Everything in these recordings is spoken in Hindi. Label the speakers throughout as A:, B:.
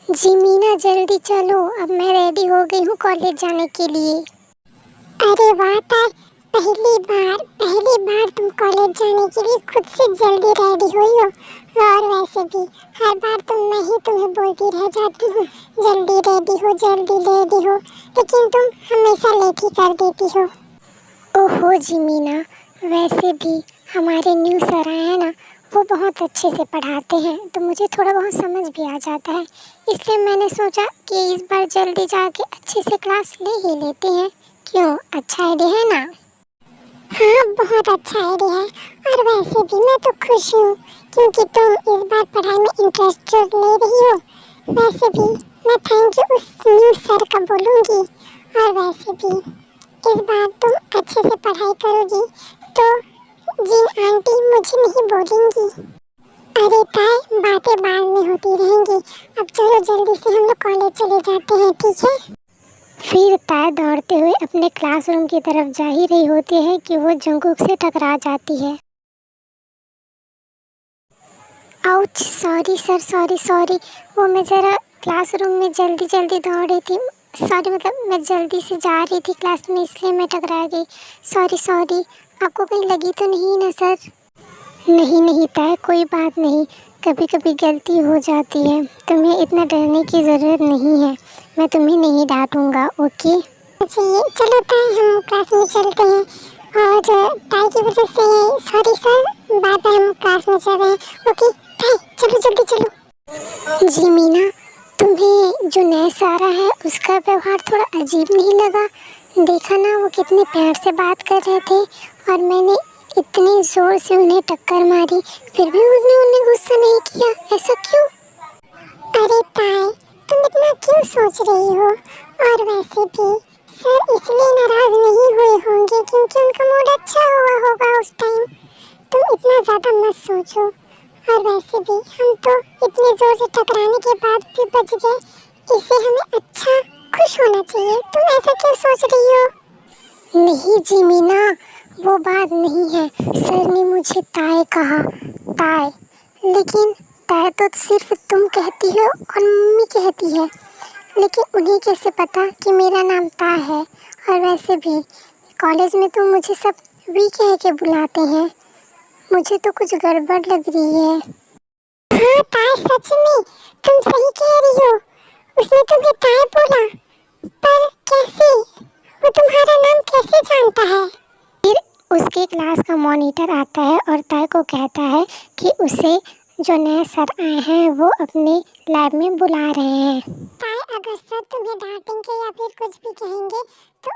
A: जी मीना, जल्दी चलो, अब मैं रेडी हो गई हूँ कॉलेज जाने के लिए।
B: अरे वाह ताई, पहली बार तुम कॉलेज जाने के लिए खुद से जल्दी रेडी हुई हो। और वैसे भी हर बार तो मैं ही तुम्हें बोलती रह जाती हूँ जल्दी रेडी हो, लेकिन तुम हमेशा लेट ही कर देती हो।
A: ओहो जी मीना, वैसे भी हमारे न्यू सर आए हैं ना, वो बहुत अच्छे से पढ़ाते हैं तो मुझे थोड़ा बहुत समझ भी आ जाता है। इसलिए मैंने सोचा कि इस बार जल्दी जाके अच्छे से क्लास ले ही लेते हैं। क्यों, अच्छा आइडिया है ना?
B: हाँ, बहुत अच्छा आइडिया है। और वैसे भी मैं तो खुश हूँ क्योंकि तुम इस बार पढ़ाई में इंटरेस्ट ले रही हो। वैसे भी मैं थैंक यू उस न्यू सर का बोलूँगी। और वैसे भी इस बार तुम अच्छे से पढ़ाई करोगी तो जी आंटी मुझे नहीं बोलेंगी। अरे ताई, बातें बाद में होती रहेंगी। अब चलो जल्दी से हम लोग कॉलेज चले जाते हैं, ठीक है?
A: फिर ताय दौड़ते हुए अपने क्लासरूम की तरफ जा ही रही होती है कि वो जंगकुक से टकरा जाती है। Ouch, sorry sir, sorry. वो मैं ज़रा क्लासरूम में जल्दी जल्दी दौड़ रही थी। सॉरी, मतलब मैं जल्दी से जा रही थी क्लास में, इसलिए मैं टकरा गई। सॉरी। आपको कहीं लगी तो नहीं ना सर? नहीं ताय, कोई बात नहीं। कभी कभी गलती हो जाती है, तुम्हें इतना डरने की ज़रूरत नहीं है। मैं तुम्हें नहीं डांटूंगा, ओके?
B: चलो ताई, हम क्लास में चलते हैं। और ताई की वजह से सॉरी सर, बाय बाय, हम क्लास में चल रहे हैं। ओके ताई, चलो जल्दी चलो।
A: जी मीना, तुम्हें जो नया सारा है उसका व्यवहार थोड़ा अजीब नहीं लगा? देखा ना, वो कितने प्यार से बात कर रहे थे और मैंने इतनी ज़ोर से उन्हें टक्कर मारी, फिर भी उन्हें गुस्सा नहीं किया। ऐसा क्यों?
B: अरे ताई, तुम इतना क्यों सोच रही हो? और वैसे भी सर इसलिए नाराज नहीं हुए होंगे क्योंकि उनका मूड अच्छा हुआ होगा उस टाइम। तुम इतना ज़्यादा मत सोचो। और वैसे भी हम तो इतने जोर से टकराने के बाद भी बच गए, इससे हमें अच्छा खुश होना चाहिए। तुम ऐसा क्यों सोच रही हो?
A: नहीं जी मीना, वो बात नहीं है। सर ने मुझे ताय कहा, ताय। लेकिन ताय तो सिर्फ तुम कहती हो और मम्मी कहती है, लेकिन उन्हें कैसे पता कि मेरा नाम ताय है? और वैसे भी कॉलेज में तो मुझे सब वी कह के बुलाते हैं। मुझे तो कुछ गड़बड़ लग रही है।
B: हाँ ताई, सच में तुम सही कह रही हो। उसने तुम्हें ताई बोला, पर कैसे? वो तुम्हारा नाम कैसे जानता है?
A: फिर उसके क्लास का मॉनिटर आता है और ताय को कहता है कि उसे जो नए सर आए हैं वो अपने लैब में बुला रहे हैं।
B: ताई, अगर सर तुम्हें डांटेंगे या फिर कुछ भी कहेंगे तो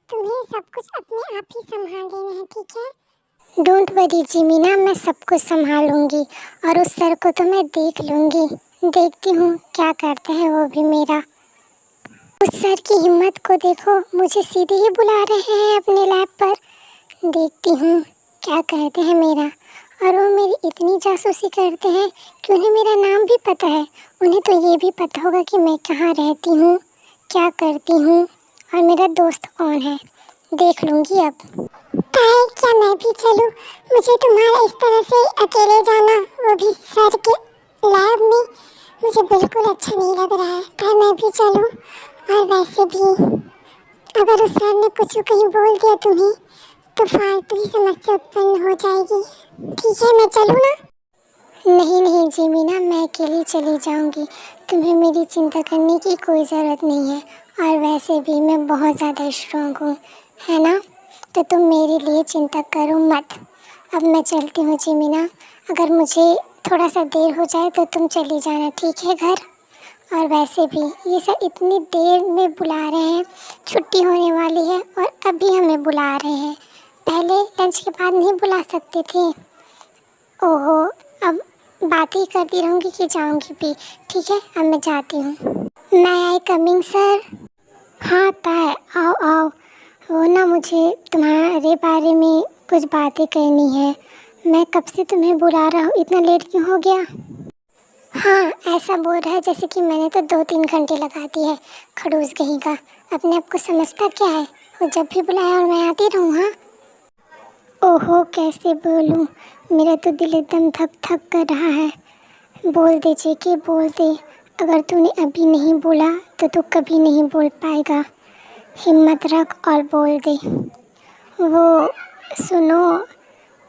B: तुम्हें सब कुछ अपने आप ही संभाल लेना है, ठीक है?
A: डोंट वरी जिमीना, मैं सब कुछ संभालूंगी और उस सर को तो मैं देख लूंगी। देखती हूँ क्या करते हैं वो भी मेरा। उस सर की हिम्मत को देखो, मुझे सीधे ही बुला रहे हैं अपने लैब पर। देखती हूँ क्या कहते हैं मेरा। और वो मेरी इतनी जासूसी करते हैं कि उन्हें मेरा नाम भी पता है। उन्हें तो ये भी पता होगा कि मैं कहाँ रहती हूँ, क्या करती हूँ और मेरा दोस्त कौन है। देख लूँगी अब।
B: ताई, क्या मैं भी चलूं? मुझे तुम्हारा इस तरह से अकेले जाना, वो भी सर के लैब में, मुझे बिल्कुल अच्छा नहीं लग रहा है। ताई, मैं भी चलूं? और वैसे भी अगर उस सर ने कुछ कहीं बोल दिया तुम्हें तो फालतू ही समस्या उत्पन्न हो जाएगी। ठीक है, मैं चलूं ना?
A: नहीं जिमीना, मैं अकेली चली जाऊंगी। तुम्हें मेरी चिंता करने की कोई ज़रूरत नहीं है। और वैसे भी मैं बहुत ज़्यादा स्ट्रांग हूँ, है ना? तो तुम मेरे लिए चिंता करो मत। अब मैं चलती हूँ जिमीना। अगर मुझे थोड़ा सा देर हो जाए तो तुम चली जाना, ठीक है, घर? और वैसे भी ये सब इतनी देर में बुला रहे हैं, छुट्टी होने वाली है और अभी हमें बुला रहे हैं। पहले लंच के बाद नहीं बुला सकते थे? ओहो, अब बात ही करती रहूँगी कि जाऊँगी भी। ठीक है, अब मैं जाती हूँ। मैं आई कमिंग सर? हाँ ताय, आओ। वो ना, मुझे तुम्हारे बारे में कुछ बातें करनी है। मैं कब से तुम्हें बुला रहा हूँ, इतना लेट क्यों हो गया? हाँ, ऐसा बोल रहा है जैसे कि मैंने तो 2-3 घंटे लगा दिए है। खड़ूस कहीं का, अपने आप को समझता क्या है? वो जब भी बुलाया और मैं आती रहूँ, हाँ? ओहो, कैसे बोलूं, मेरा तो दिल एकदम धक धक कर रहा है। बोल दे जेके, बोल दे। अगर तूने अभी नहीं बोला तो तू कभी नहीं बोल पाएगा। हिम्मत रख और बोल दे। वो सुनो,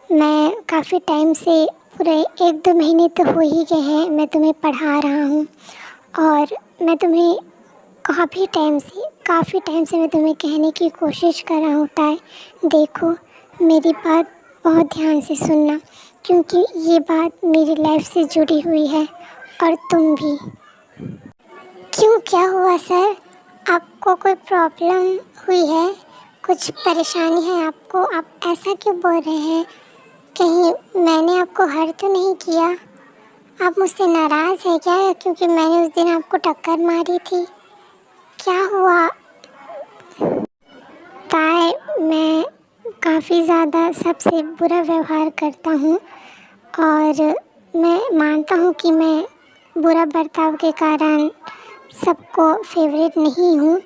A: मैं काफ़ी टाइम से, पूरे 1-2 महीने तो हो ही गए हैं मैं तुम्हें पढ़ा रहा हूँ, और मैं तुम्हें काफ़ी टाइम से मैं तुम्हें कहने की कोशिश कर रहा हूँ ताई, देखो मेरी बात बहुत ध्यान से सुनना, क्योंकि ये बात मेरी लाइफ से जुड़ी हुई है, और तुम भी। क्यों, क्या हुआ सर? आपको कोई प्रॉब्लम हुई है? कुछ परेशानी है आपको? आप ऐसा क्यों बोल रहे हैं? कहीं मैंने आपको हर्ट तो नहीं किया? आप मुझसे नाराज़ है क्या, क्योंकि मैंने उस दिन आपको टक्कर मारी थी? क्या हुआ? ताई, मैं काफ़ी ज़्यादा सबसे बुरा व्यवहार करता हूँ, और मैं मानता हूँ कि मैं बुरा बर्ताव के कारण सबको फेवरेट नहीं हूँ,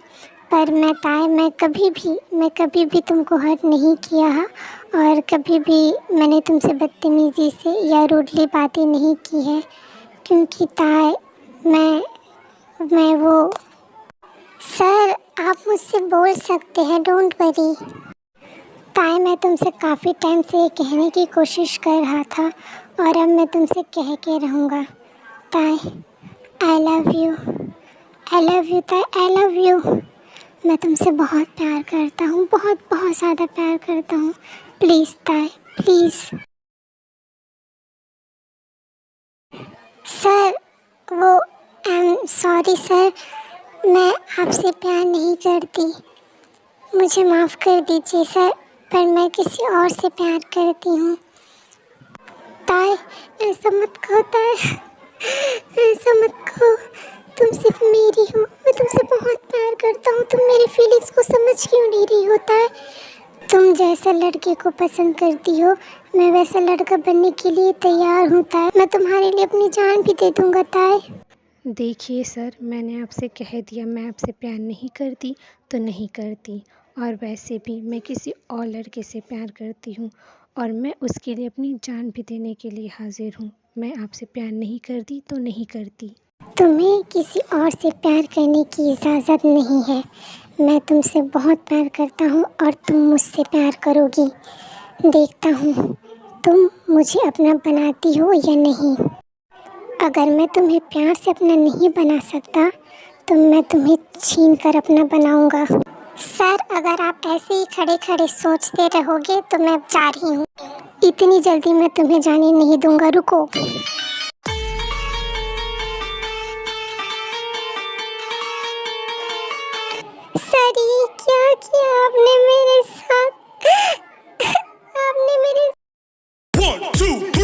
A: पर मैं कभी भी तुमको हर्ट नहीं किया है, और कभी भी मैंने तुमसे बदतमीज़ी से या रूडली बातें नहीं की है, क्योंकि ताई मैं वो। सर, आप मुझसे बोल सकते हैं, डोंट वरी। ताई, मैं तुमसे काफ़ी टाइम से ये कहने की कोशिश कर रहा था, और अब मैं तुमसे कह के रहूँगा। ताई, I love you. I love you ताई, आई लव यू। मैं तुमसे बहुत प्यार करता हूँ, बहुत बहुत ज़्यादा प्यार करता हूँ। प्लीज़ ताई, प्लीज़। सर, वो आई एम सॉरी सर, मैं आपसे प्यार नहीं करती, मुझे माफ़ कर दीजिए सर, पर मैं किसी और से प्यार करती हूँ। ताई, ऐसा मत कहो ताई, ऐसा मत कहो, तुम सिर्फ मेरी हो, मैं तुमसे बहुत प्यार करता हूँ, तुम मेरी फीलिंग्स को समझ क्यों नहीं रही हो ताई? तुम जैसा लड़के को पसंद करती हो, मैं वैसा लड़का बनने के लिए तैयार हूँ ताई, मैं तुम्हारे लिए अपनी जान भी दे दूँगा ताई।
C: देखिए सर, मैंने आपसे कह दिया मैं आपसे प्यार नहीं करती तो नहीं करती, और वैसे भी मैं किसी और लड़के से प्यार करती हूँ, और मैं उसके लिए अपनी जान भी देने के लिए हाजिर हूँ। मैं आपसे प्यार नहीं करती तो नहीं करती।
A: तुम्हें किसी और से प्यार करने की इजाज़त नहीं है। मैं तुमसे बहुत प्यार करता हूँ, और तुम मुझसे प्यार करोगी। देखता हूँ तुम मुझे अपना बनाती हो या नहीं। अगर मैं तुम्हें प्यार से अपना नहीं बना सकता, तो मैं तुम्हें छीन कर अपना बनाऊंगा। सर, अगर आप ऐसे ही खड़े खड़े सोचते रहोगे तो मैं जा रही हूँ। इतनी जल्दी मैं तुम्हें जाने नहीं दूंगा, रुको। सर, ये क्या किया आपने मेरे साथ? आपने मेरे
D: 1, 2